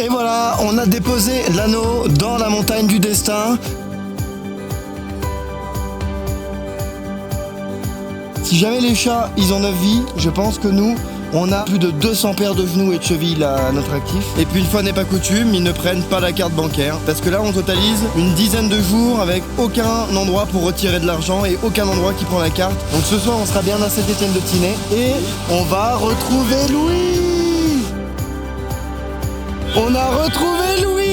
Et voilà, on a déposé l'anneau dans la montagne du destin. Si jamais les chats, ils ont 9 vies, je pense que nous, on a plus de 200 paires de genoux et de chevilles à notre actif. Et puis une fois n'est pas coutume, ils ne prennent pas la carte bancaire. Parce que là, on totalise une dizaine de jours avec aucun endroit pour retirer de l'argent et aucun endroit qui prend la carte. Donc ce soir, on sera bien à Saint-Étienne-de-Tinée et on va retrouver Louis. On a retrouvé Louis.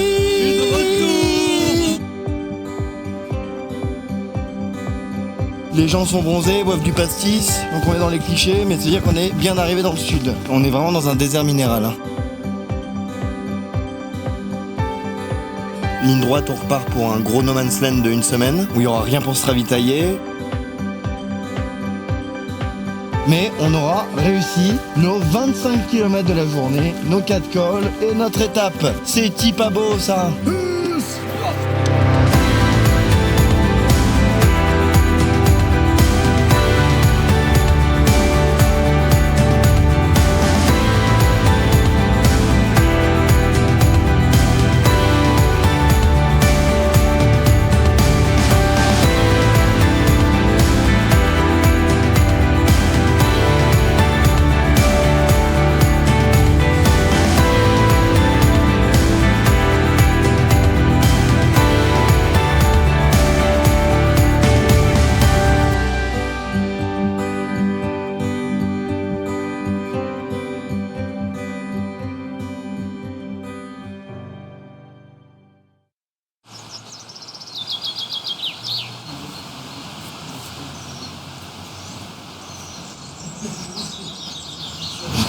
Les gens sont bronzés, boivent du pastis, donc on est dans les clichés, mais c'est-à-dire qu'on est bien arrivé dans le sud. On est vraiment dans un désert minéral. Ligne droite, on repart pour un gros no man's land de 1 semaine, où il n'y aura rien pour se ravitailler. Mais on aura réussi nos 25 km de la journée, nos 4 cols et notre étape. C'est pas beau ça.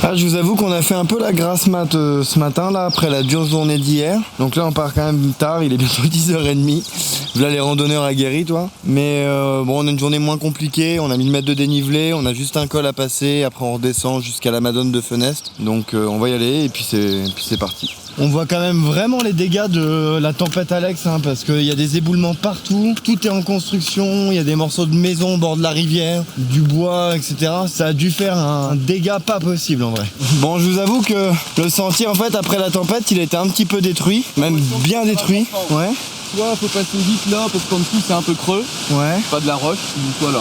Ah, je vous avoue qu'on a fait un peu la grasse mat ce matin là après la dure journée d'hier. Donc là on part quand même tard, il est bientôt 10h30. Là les randonneurs aguerris toi. Mais bon on a une journée moins compliquée, on a 1000 mètres de dénivelé, on a juste un col à passer, après on redescend jusqu'à la Madone de Fenest. Donc on va y aller et puis c'est parti. On voit quand même vraiment les dégâts de la tempête Alex hein, parce qu'il y a des éboulements partout, tout est en construction, il y a des morceaux de maison au bord de la rivière, du bois, etc. Ça a dû faire un dégât pas possible en vrai. Bon, je vous avoue que le sentier en fait après la tempête il était un petit peu détruit, même bien détruit. Ouais. Soit faut passer vite là parce qu'en dessous c'est un peu creux, ouais. Pas de la roche, ou soit là.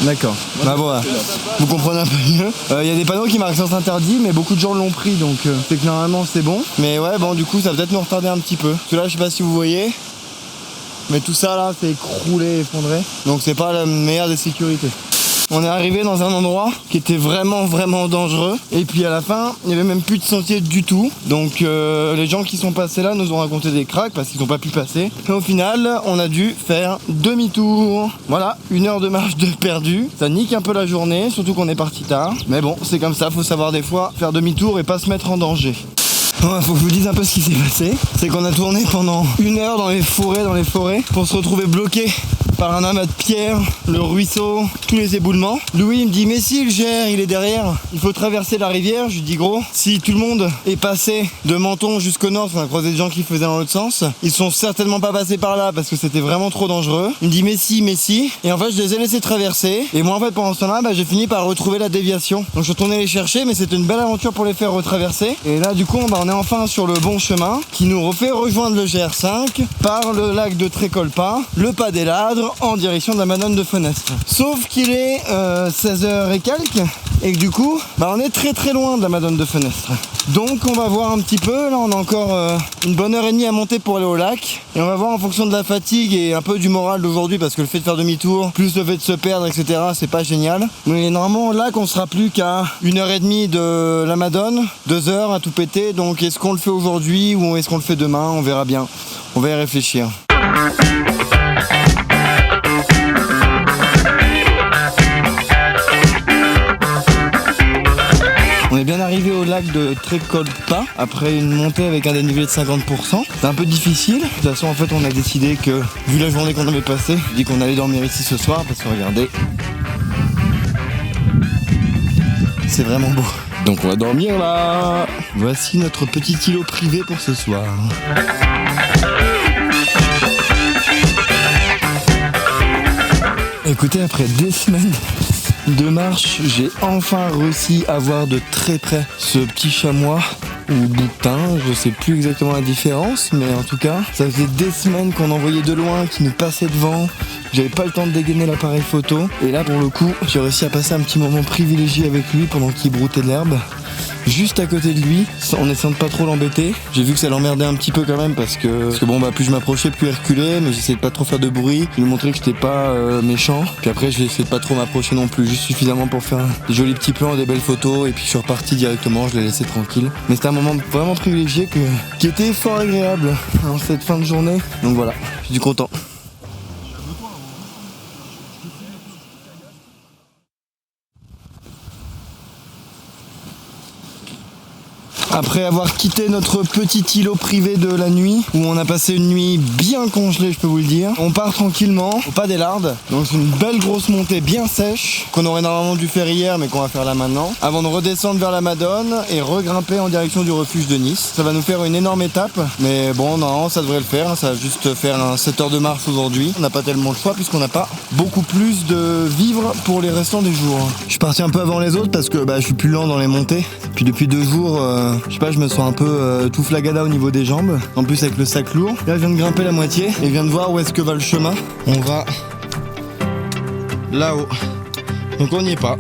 D'accord, bah voilà, vous comprenez un peu mieux. Il y a des panneaux qui marquent sens interdit, mais beaucoup de gens l'ont pris, donc c'est que normalement c'est bon. Mais ouais, bon du coup ça va peut-être nous retarder un petit peu. Parce que là je sais pas si vous voyez, mais tout ça là c'est écroulé, effondré. Donc c'est pas la meilleure des sécurités. On est arrivé dans un endroit qui était vraiment dangereux et puis à la fin il n'y avait même plus de sentier du tout, donc les gens qui sont passés là nous ont raconté des cracks parce qu'ils n'ont pas pu passer et au final on a dû faire demi-tour. Voilà, 1 heure de marche de perdu, ça nique un peu la journée, surtout qu'on est parti tard, mais bon c'est comme ça, faut savoir des fois faire demi-tour et pas se mettre en danger. Ouais, faut que je vous dise un peu ce qui s'est passé. C'est qu'on a tourné pendant 1 heure dans les forêts pour se retrouver bloqué par un amas de pierres, le ruisseau, tous les éboulements. Louis me dit mais si le gère il est derrière, il faut traverser la rivière. Je lui dis gros, si tout le monde est passé de Menton jusqu'au nord, on a croisé des gens qui faisaient dans l'autre sens, ils sont certainement pas passés par là parce que c'était vraiment trop dangereux. Il me dit mais si, et en fait je les ai laissés traverser et moi en fait pendant ce temps là j'ai fini par retrouver la déviation. Donc je suis retourné les chercher mais c'était une belle aventure pour les faire retraverser et là du coup on est enfin sur le bon chemin qui nous refait rejoindre le GR5 par le lac de Trécolpa, le Pas des Ladres en direction de la Madone de Fenest. Sauf qu'il est 16h et quelques et que du coup on est très loin de la Madone de Fenest. Donc on va voir un petit peu, là on a encore une bonne heure et demie à monter pour aller au lac et on va voir en fonction de la fatigue et un peu du moral d'aujourd'hui parce que le fait de faire demi-tour plus le fait de se perdre etc c'est pas génial. Mais normalement au lac on sera plus qu'à 1h30 de la Madone, 2 heures à tout péter, donc est-ce qu'on le fait aujourd'hui ou est-ce qu'on le fait demain, on verra bien, on va y réfléchir. On est bien arrivé au lac de Trécolpa après une montée avec un dénivelé de 50%. C'est un peu difficile. De toute façon, en fait, on a décidé que, vu la journée qu'on avait passée, je dis qu'on allait dormir ici ce soir parce que regardez, c'est vraiment beau. Donc on va dormir là. Voici notre petit îlot privé pour ce soir. Écoutez, après des semaines de marche, j'ai enfin réussi à voir de très près ce petit chamois ou boutin, je sais plus exactement la différence, mais en tout cas, ça faisait des semaines qu'on en voyait de loin, qui nous passait devant. J'avais pas le temps de dégainer l'appareil photo, et là pour le coup, j'ai réussi à passer un petit moment privilégié avec lui pendant qu'il broutait de l'herbe. Juste à côté de lui, en essayant de pas trop l'embêter. J'ai vu que ça l'emmerdait un petit peu quand même parce que bon bah plus je m'approchais, plus il reculait, mais j'essayais de pas trop faire de bruit. Je lui montrais que j'étais pas méchant. Puis après j'ai essayé de pas trop m'approcher non plus, juste suffisamment pour faire des jolis petits plans, des belles photos, et puis je suis reparti directement, je l'ai laissé tranquille. Mais c'était un moment vraiment privilégié qui était fort agréable en cette fin de journée. Donc voilà, je suis content. Après avoir quitté notre petit îlot privé de la nuit, où on a passé une nuit bien congelée, je peux vous le dire, on part tranquillement au pas des Lardes. Donc c'est une belle grosse montée bien sèche, qu'on aurait normalement dû faire hier, mais qu'on va faire là maintenant, avant de redescendre vers la Madone et regrimper en direction du refuge de Nice. Ça va nous faire une énorme étape, mais bon, non, ça devrait le faire, ça va juste faire un 7 heures de marche aujourd'hui. On n'a pas tellement le choix, puisqu'on n'a pas beaucoup plus de vivres pour les restants des jours. Je suis parti un peu avant les autres, parce que je suis plus lent dans les montées. Puis depuis 2 jours, je sais pas, je me sens un peu tout flagada au niveau des jambes. En plus avec le sac lourd. Là je viens de grimper la moitié et je viens de voir où est-ce que va le chemin. On va là-haut. Donc on n'y est pas.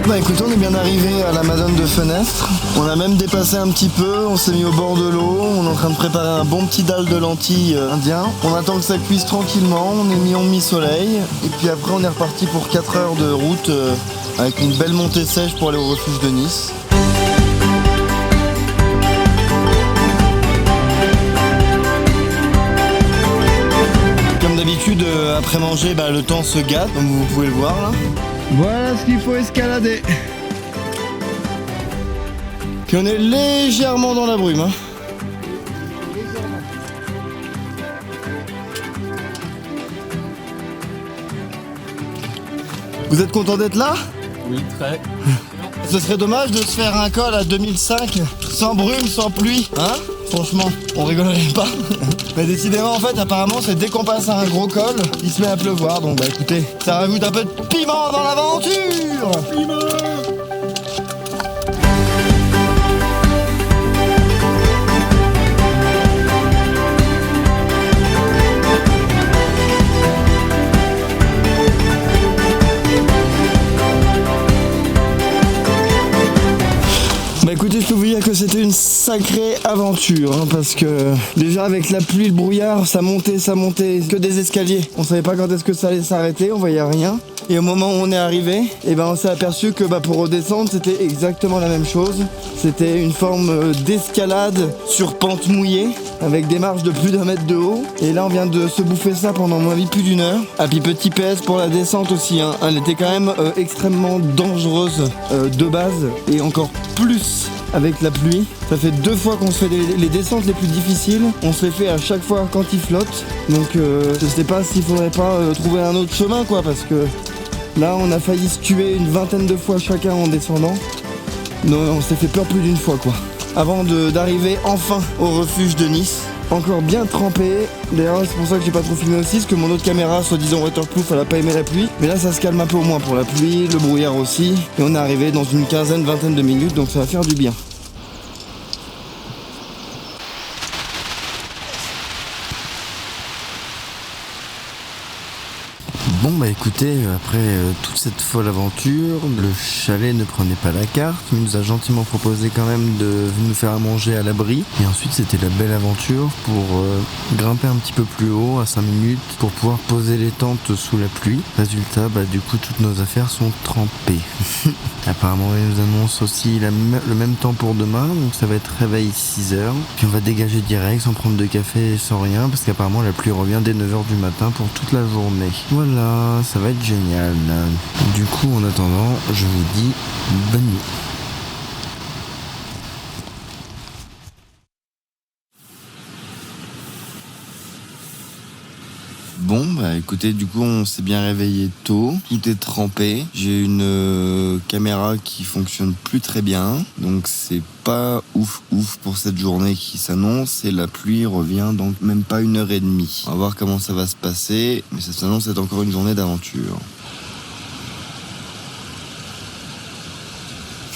Bah écoutez, on est bien arrivé à la Madone de Fenestre. On a même dépassé un petit peu, on s'est mis au bord de l'eau, on est en train de préparer un bon petit dalle de lentilles indien. On attend que ça cuise tranquillement, on est mis en mi-soleil. Et puis après on est reparti pour 4 heures de route avec une belle montée sèche pour aller au refuge de Nice. Comme d'habitude, après manger, le temps se gâte, comme vous pouvez le voir là. Voilà ce qu'il faut escalader. Puis on est légèrement dans la brume. Hein. Vous êtes content d'être là? Oui, très. Ce serait dommage de se faire un col à 2005 sans brume, sans pluie, hein? Franchement, on rigolerait pas. Mais décidément, en fait, apparemment, c'est dès qu'on passe à un gros col, il se met à pleuvoir. Donc bah écoutez, ça rajoute un peu de piment dans l'aventure. Piment. Écoutez, je peux vous dire que c'était une sacrée aventure, hein, parce que déjà avec la pluie, le brouillard, ça montait, que des escaliers. On savait pas quand est-ce que ça allait s'arrêter, on voyait rien. Et au moment où on est arrivé, on s'est aperçu que pour redescendre, c'était exactement la même chose. C'était une forme d'escalade sur pente mouillée, avec des marches de plus d'1 mètre de haut. Et là, on vient de se bouffer ça pendant, à mon avis, plus d'1 heure. Ah, puis petit PS pour la descente aussi, hein. Elle était quand même extrêmement dangereuse de base, et encore plus avec la pluie. Ça fait 2 fois qu'on se fait les descentes les plus difficiles. On se les fait à chaque fois quand il flotte. Donc je sais pas s'il faudrait pas trouver un autre chemin, quoi, parce que là on a failli se tuer une 20aine de fois chacun en descendant. Non, on s'est fait peur plus d'une fois, quoi. Avant d'arriver enfin au refuge de Nice. Encore bien trempé. D'ailleurs c'est pour ça que j'ai pas trop filmé aussi, parce que mon autre caméra, soi-disant waterproof, elle a pas aimé la pluie. Mais là ça se calme un peu au moins pour la pluie, le brouillard aussi. Et on est arrivé dans une 15aine-20aine de minutes, donc ça va faire du bien. Bon écoutez, après toute cette folle aventure, le chalet ne prenait pas la carte, mais il nous a gentiment proposé quand même de nous faire à manger à l'abri. Et ensuite c'était la belle aventure pour grimper un petit peu plus haut à 5 minutes pour pouvoir poser les tentes sous la pluie. Résultat, du coup toutes nos affaires sont trempées. Apparemment ils nous annoncent aussi le même temps pour demain, donc ça va être réveil 6h. Puis on va dégager direct sans prendre de café et sans rien, parce qu'apparemment la pluie revient dès 9h du matin pour toute la journée. Voilà. Ça va être génial. Du coup, en attendant, je vous dis bonne nuit. Bon, bah écoutez, du coup on s'est bien réveillé tôt, tout est trempé. J'ai une caméra qui fonctionne plus très bien, donc c'est pas ouf pour cette journée qui s'annonce et la pluie revient donc même pas 1h30. On va voir comment ça va se passer, mais ça s'annonce être encore une journée d'aventure.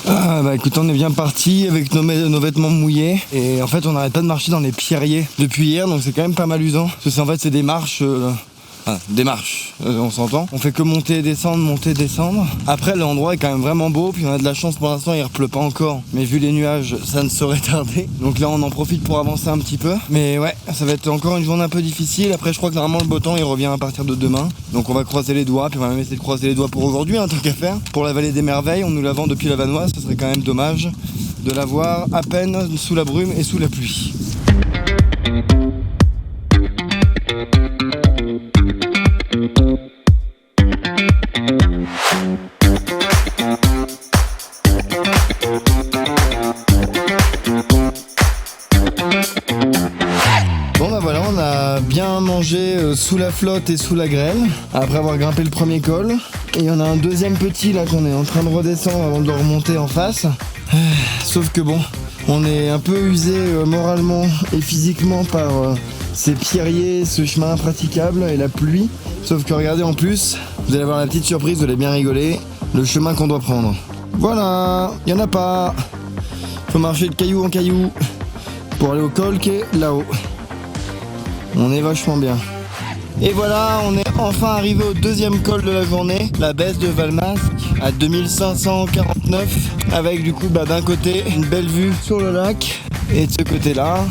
Ah bah écoute, on est bien parti avec nos vêtements mouillés et en fait on n'arrête pas de marcher dans les pierriers depuis hier, donc c'est quand même pas mal usant parce qu'en fait c'est des marches on s'entend. On fait que monter, descendre. Après l'endroit est quand même vraiment beau, puis on a de la chance pour l'instant, il repleut pas encore. Mais vu les nuages, ça ne saurait tarder. Donc là on en profite pour avancer un petit peu. Mais ouais, ça va être encore une journée un peu difficile. Après je crois que normalement le beau temps il revient à partir de demain. Donc on va croiser les doigts, puis on va même essayer de croiser les doigts pour aujourd'hui, tant qu'à faire. Pour la vallée des merveilles, on nous la vend depuis la Vanoise, ce serait quand même dommage de la voir à peine sous la brume et sous la pluie. Bon bah voilà, on a bien mangé sous la flotte et sous la grêle après avoir grimpé le premier col. Et on a un deuxième petit là qu'on est en train de redescendre avant de le remonter en face. Sauf que bon, on est un peu usé moralement et physiquement par ces pierriers, ce chemin impraticable et la pluie. Sauf que regardez, en plus, vous allez avoir la petite surprise, vous allez bien rigoler, le chemin qu'on doit prendre. Voilà, il n'y en a pas. Faut marcher de caillou en caillou pour aller au col qui est là-haut. On est vachement bien. Et voilà, on est enfin arrivé au deuxième col de la journée, la baisse de Valmasque à 2549, avec du coup d'un côté une belle vue sur le lac et de ce côté-là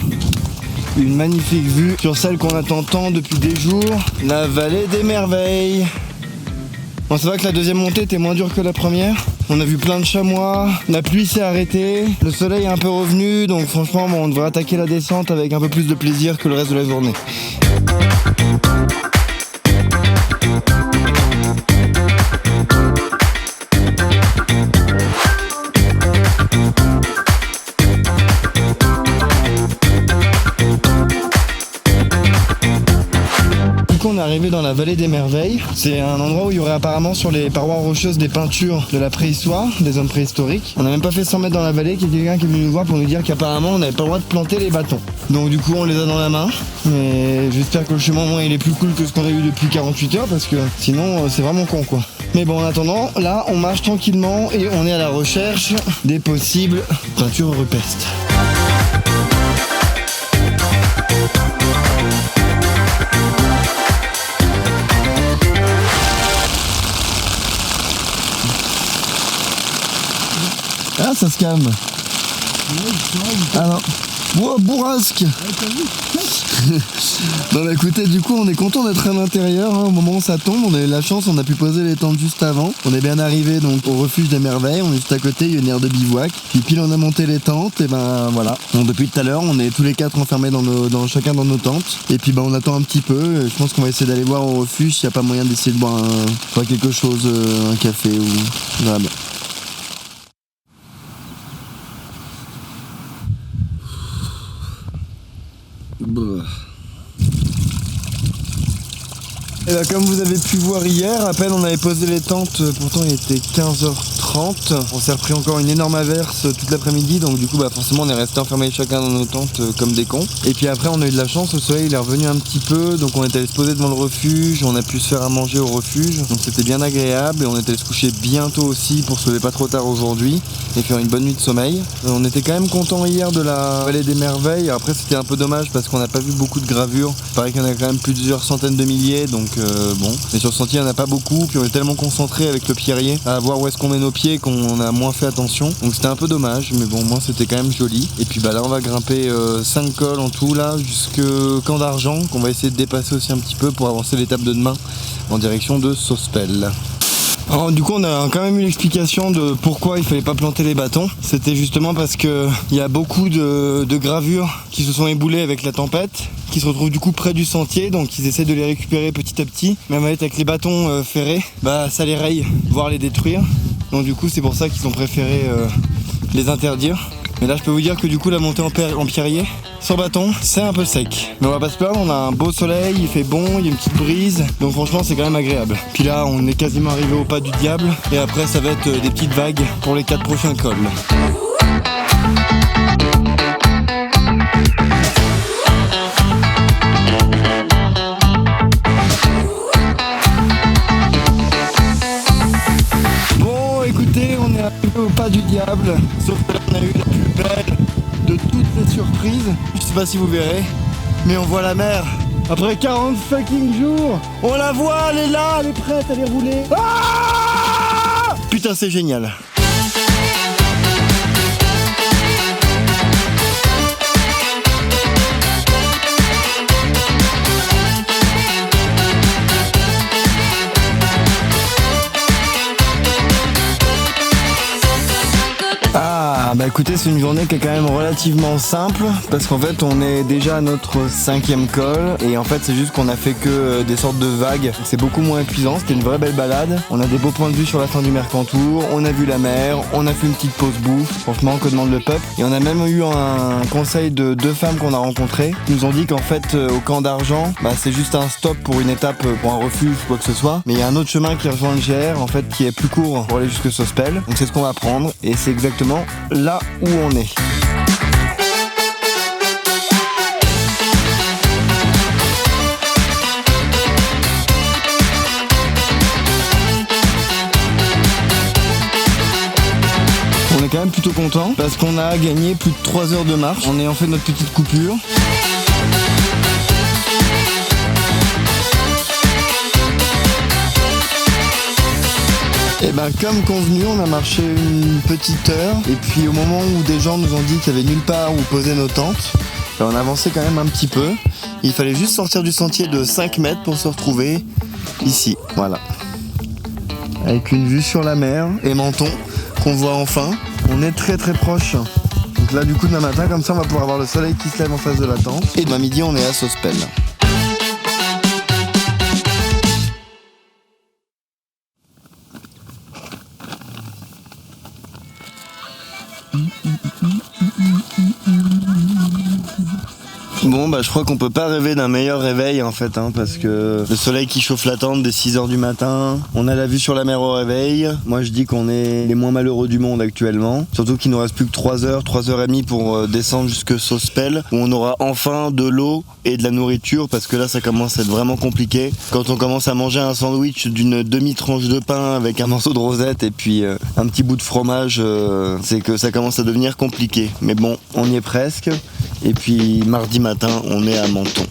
une magnifique vue sur celle qu'on attend tant depuis des jours, la vallée des merveilles. Bon, c'est vrai que la deuxième montée était moins dure que la première. On a vu plein de chamois, la pluie s'est arrêtée, le soleil est un peu revenu, donc franchement on devrait attaquer la descente avec un peu plus de plaisir que le reste de la journée. On est arrivé dans la vallée des merveilles. C'est un endroit où il y aurait apparemment sur les parois rocheuses des peintures de la préhistoire, des hommes préhistoriques. On n'a même pas fait 100 mètres dans la vallée, qu'il y a quelqu'un qui est venu nous voir pour nous dire qu'apparemment on n'avait pas le droit de planter les bâtons. Donc du coup on les a dans la main. Mais j'espère que le chemin au moins il est plus cool que ce qu'on a eu depuis 48 heures parce que sinon c'est vraiment con quoi. Mais bon, en attendant, là on marche tranquillement et on est à la recherche des possibles peintures rupestres. Ah, ça se calme. Ah non. Wow, bourrasque. Bon bah écoutez, du coup on est content d'être à l'intérieur, au moment où ça tombe, on a eu la chance, on a pu poser les tentes juste avant. On est bien arrivé donc au refuge des merveilles, on est juste à côté, il y a une aire de bivouac. Puis pile on a monté les tentes et ben voilà. Donc depuis tout à l'heure on est tous les quatre enfermés chacun dans nos tentes. Et puis on attend un petit peu, je pense qu'on va essayer d'aller voir au refuge s'il n'y a pas moyen d'essayer de boire quelque chose, un café ou... Voilà. Et là, comme vous avez pu voir hier, à peine on avait posé les tentes, pourtant il était 15h30. On s'est repris encore une énorme averse toute l'après-midi, donc du coup forcément on est resté enfermés chacun dans nos tentes comme des cons. Et puis après on a eu de la chance, le soleil il est revenu un petit peu, donc on est allé se poser devant le refuge, on a pu se faire à manger au refuge, donc c'était bien agréable et on est allé se coucher bientôt aussi pour se lever pas trop tard aujourd'hui et faire une bonne nuit de sommeil. On était quand même content hier de la vallée des merveilles, après c'était un peu dommage parce qu'on n'a pas vu beaucoup de gravures, il paraît qu'il y en a quand même plusieurs centaines de milliers, donc bon, mais sur le sentier il n'y en a pas beaucoup, puis on est tellement concentré avec le pierrier à voir où est-ce qu'on met nos pieds qu'on a moins fait attention, donc c'était un peu dommage, mais bon, moi c'était quand même joli. Et puis là on va grimper 5 cols en tout là jusque Camp d'Argent, qu'on va essayer de dépasser aussi un petit peu pour avancer l'étape de demain en direction de Sospel. Alors, du coup on a quand même eu l'explication de pourquoi il fallait pas planter les bâtons. C'était justement parce que il y a beaucoup de gravures qui se sont éboulées avec la tempête, qui se retrouvent du coup près du sentier, donc ils essaient de les récupérer petit à petit. Même avec les bâtons ferrés, ça les raye, voire les détruire. Donc du coup c'est pour ça qu'ils ont préféré les interdire. Mais là je peux vous dire que du coup la montée en Pierrier, sur bâton, c'est un peu sec. Mais on va pas se plaindre, on a un beau soleil, il fait bon, il y a une petite brise. Donc franchement c'est quand même agréable. Puis là on est quasiment arrivé au pas du diable. Et après ça va être des petites vagues pour les 4 prochains cols. On est arrivé au pas du diable, sauf que là on a eu la plus belle de toutes les surprises. Je sais pas si vous verrez, mais on voit la mer. Après 40 fucking jours, on la voit, elle est là, elle est prête, elle est roulée. Ah putain, c'est génial. Bah écoutez, c'est une journée qui est quand même relativement simple parce qu'en fait on est déjà à notre 5e col et en fait c'est juste qu'on a fait que des sortes de vagues. C'est beaucoup moins épuisant, c'était une vraie belle balade. On a des beaux points de vue sur la fin du Mercantour, on a vu la mer, on a fait une petite pause bouffe, franchement que demande le peuple. Et on a même eu un conseil de 2 femmes qu'on a rencontrées qui nous ont dit qu'en fait au camp d'Argent, bah c'est juste un stop pour une étape, pour un refuge, quoi que ce soit. Mais il y a un autre chemin qui rejoint le GR en fait qui est plus court pour aller jusque Sospel. Donc c'est ce qu'on va prendre et c'est exactement là où on est. On est quand même plutôt content parce qu'on a gagné plus de 3 heures de marche en ayant fait notre petite coupure. Et ben comme convenu, on a marché une petite heure et puis au moment où des gens nous ont dit qu'il y avait nulle part où poser nos tentes, ben on a avancé quand même un petit peu. Il fallait juste sortir du sentier de 5 mètres pour se retrouver ici, voilà. Avec une vue sur la mer et Menton qu'on voit enfin. On est très très proche. Donc là du coup demain matin comme ça on va pouvoir avoir le soleil qui se lève en face de la tente. Et demain midi on est à Sospel. Bon bah je crois qu'on peut pas rêver d'un meilleur réveil en fait parce que le soleil qui chauffe la tente dès 6h du matin, on a la vue sur la mer au réveil. Moi je dis qu'on est les moins malheureux du monde actuellement, surtout qu'il nous reste plus que 3 heures, 3h30 pour descendre jusque Sospel où on aura enfin de l'eau et de la nourriture parce que là ça commence à être vraiment compliqué. Quand on commence à manger un sandwich d'une demi-tranche de pain avec un morceau de rosette et puis un petit bout de fromage, c'est que ça commence à devenir compliqué. Mais bon, on y est presque. Et puis mardi matin, on est à Menton.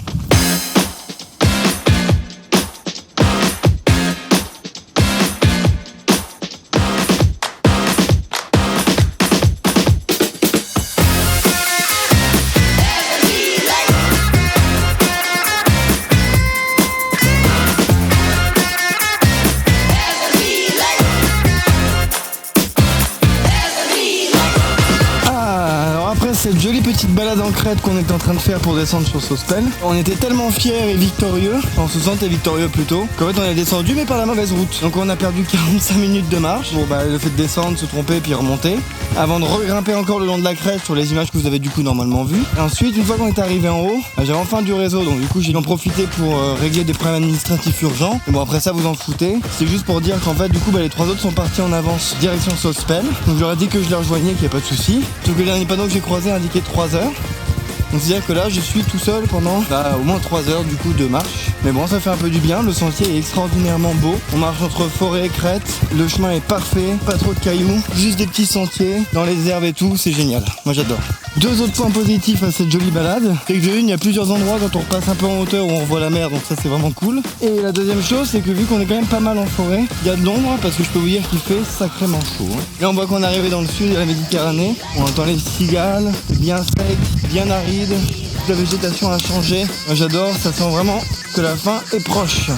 Cette jolie petite balade en crête qu'on était en train de faire pour descendre sur Sospel. On était tellement fiers et victorieux, on se sentait victorieux plutôt, qu'en fait on est descendu mais par la mauvaise route. Donc on a perdu 45 minutes de marche pour le fait de descendre, se tromper puis remonter, avant de regrimper encore le long de la crête sur les images que vous avez du coup normalement vues. Et ensuite une fois qu'on est arrivé en haut, j'avais enfin du réseau donc du coup j'ai en profité pour régler des problèmes administratifs urgents. Mais bon après ça vous en foutez, c'est juste pour dire qu'en fait du coup les 3 autres sont partis en avance direction Sospel. Donc j'aurais dit que je les rejoignais, qu'il n'y a pas de souci. Sauf que le dernier panneau que j'ai croisé indiquait 3 heures. Donc c'est-à-dire que là je suis tout seul pendant au moins 3 heures du coup de marche. Mais bon ça fait un peu du bien, le sentier est extraordinairement beau. On marche entre forêt et crête, le chemin est parfait, pas trop de cailloux, juste des petits sentiers dans les herbes et tout, c'est génial. Moi j'adore. 2 autres points positifs à cette jolie balade, c'est que il y a plusieurs endroits quand on repasse un peu en hauteur où on revoit la mer, donc ça c'est vraiment cool. Et la deuxième chose c'est que vu qu'on est quand même pas mal en forêt, il y a de l'ombre parce que je peux vous dire qu'il fait sacrément chaud. Et on voit qu'on est arrivé dans le sud de la Méditerranée, on entend les cigales, c'est bien sec, bien aride, toute la végétation a changé. Moi j'adore, ça sent vraiment que la fin est proche.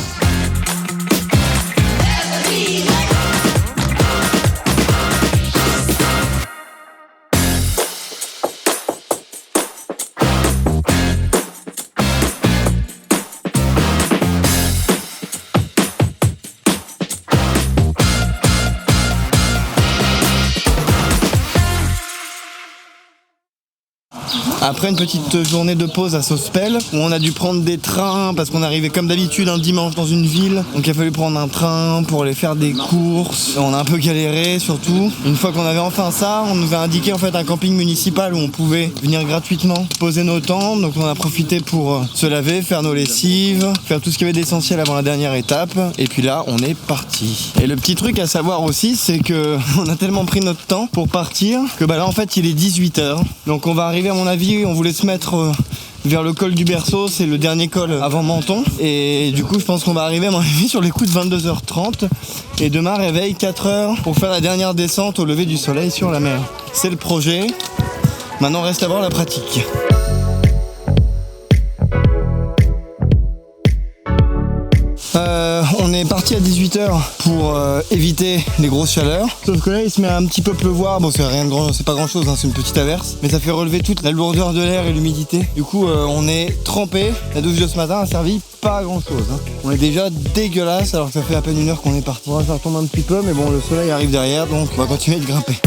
Après une petite journée de pause à Sospel, où on a dû prendre des trains parce qu'on arrivait comme d'habitude un dimanche dans une ville. Donc il a fallu prendre un train pour aller faire des courses. On a un peu galéré surtout. Une fois qu'on avait enfin ça, on nous a indiqué en fait un camping municipal où on pouvait venir gratuitement poser nos tentes. Donc on a profité pour se laver, faire nos lessives, faire tout ce qu'il y avait d'essentiel avant la dernière étape. Et puis là, on est parti. Et le petit truc à savoir aussi, c'est que on a tellement pris notre temps pour partir que bah là en fait il est 18h. Donc on va arriver à mon avis, on voulait se mettre vers le col du Berceau, c'est le dernier col avant Menton. Et du coup je pense qu'on va arriver à mon avis sur les coups de 22h30. Et demain réveil 4h pour faire la dernière descente au lever du soleil sur la mer. C'est le projet. Maintenant reste à voir la pratique. On est parti à 18h pour éviter les grosses chaleurs. Sauf que là il se met à un petit peu pleuvoir. Bon c'est rien de grand, c'est pas grand chose, hein, c'est une petite averse. Mais ça fait relever toute la lourdeur de l'air et l'humidité. Du coup on est trempé. La douche de ce matin a servi pas à grand chose. Hein. On est déjà dégueulasse alors que ça fait à peine 1 heure qu'on est parti. Ça retombe un petit peu mais bon le soleil arrive derrière donc on va continuer de grimper.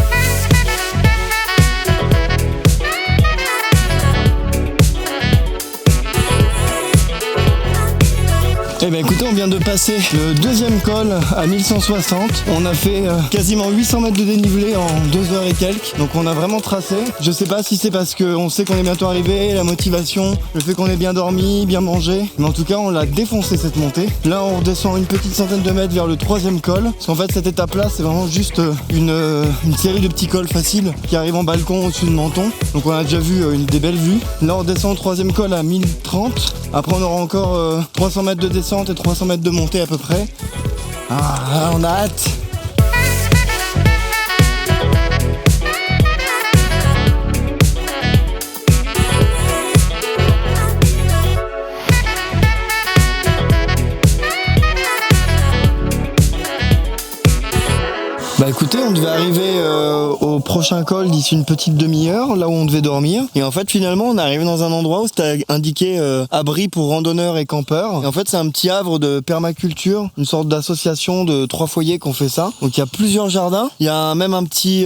Eh bien écoutez, on vient de passer le deuxième col à 1160. On a fait quasiment 800 mètres de dénivelé en 2 heures et quelques. Donc on a vraiment tracé. Je sais pas si c'est parce qu'on sait qu'on est bientôt arrivé, la motivation, le fait qu'on ait bien dormi, bien mangé. Mais en tout cas, on l'a défoncé cette montée. Là, on redescend une petite centaine de mètres vers le 3e col. Parce qu'en fait, cette étape-là, c'est vraiment juste une série de petits cols faciles qui arrivent en balcon au-dessus de Menton. Donc on a déjà vu des belles vues. Là, on redescend au 3e col à 1030. Après, on aura encore 300 mètres de descente et 300 mètres de montée à peu près. Ah, on a hâte. Bah écoutez, on devait arriver au prochain col d'ici une petite demi-heure, là où on devait dormir. Et en fait, finalement, on est arrivé dans un endroit où c'était indiqué abri pour randonneurs et campeurs. Et en fait, c'est un petit havre de permaculture, une sorte d'association de 3 foyers qui ont fait ça. Donc il y a plusieurs jardins. Il y a même un petit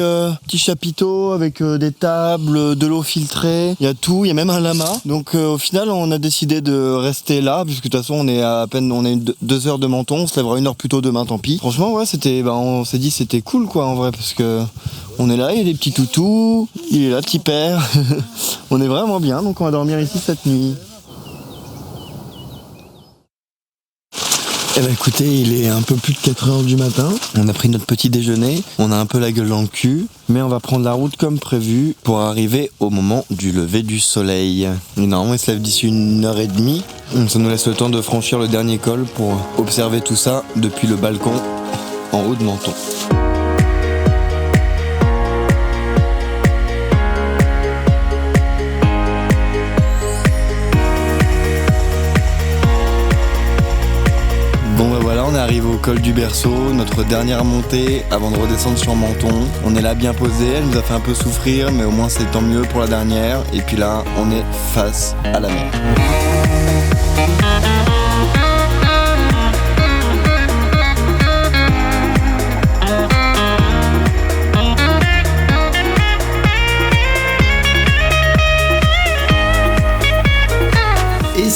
chapiteau avec des tables, de l'eau filtrée. Il y a tout. Il y a même un lama. Donc au final, on a décidé de rester là, puisque de toute façon, on est à peine, on est 2 heures de Menton. On se lèvera 1 heure plus tôt demain, tant pis. Franchement, ouais, on s'est dit c'était cool quoi en vrai parce que on est là, il y a des petits toutous, il est là petit père, on est vraiment bien donc on va dormir ici cette nuit. Eh ben écoutez, il est un peu plus de 4h du matin, on a pris notre petit déjeuner, on a un peu la gueule dans le cul, mais on va prendre la route comme prévu pour arriver au moment du lever du soleil. Et normalement il se lève d'ici 1h30, donc ça nous laisse le temps de franchir le dernier col pour observer tout ça depuis le balcon en haut de Menton. Bon bah voilà, on est arrivé au col du Berceau, notre dernière montée avant de redescendre sur Menton. On est là bien posé, elle nous a fait un peu souffrir mais au moins c'est tant mieux pour la dernière. Et puis là, on est face à la mer.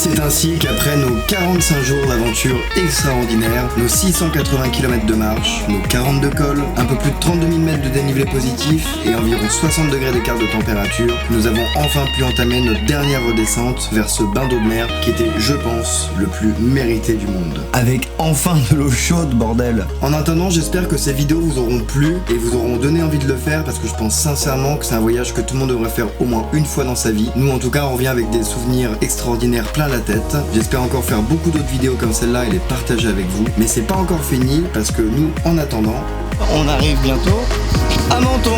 C'est ainsi qu'après nos 45 jours d'aventure extraordinaire, nos 680 km de marche, nos 42 cols, un peu plus de 32 000 mètres de dénivelé positif et environ 60 degrés d'écart de température, nous avons enfin pu entamer notre dernière redescente vers ce bain d'eau de mer qui était, je pense, le plus mérité du monde. Avec enfin de l'eau chaude, bordel! En attendant, j'espère que ces vidéos vous auront plu et vous auront donné envie de le faire parce que je pense sincèrement que c'est un voyage que tout le monde devrait faire au moins une fois dans sa vie. Nous, en tout cas, on revient avec des souvenirs extraordinaires plein la tête. J'espère encore faire beaucoup d'autres vidéos comme celle-là et les partager avec vous. Mais c'est pas encore fini parce que nous, en attendant, on arrive bientôt à Menton.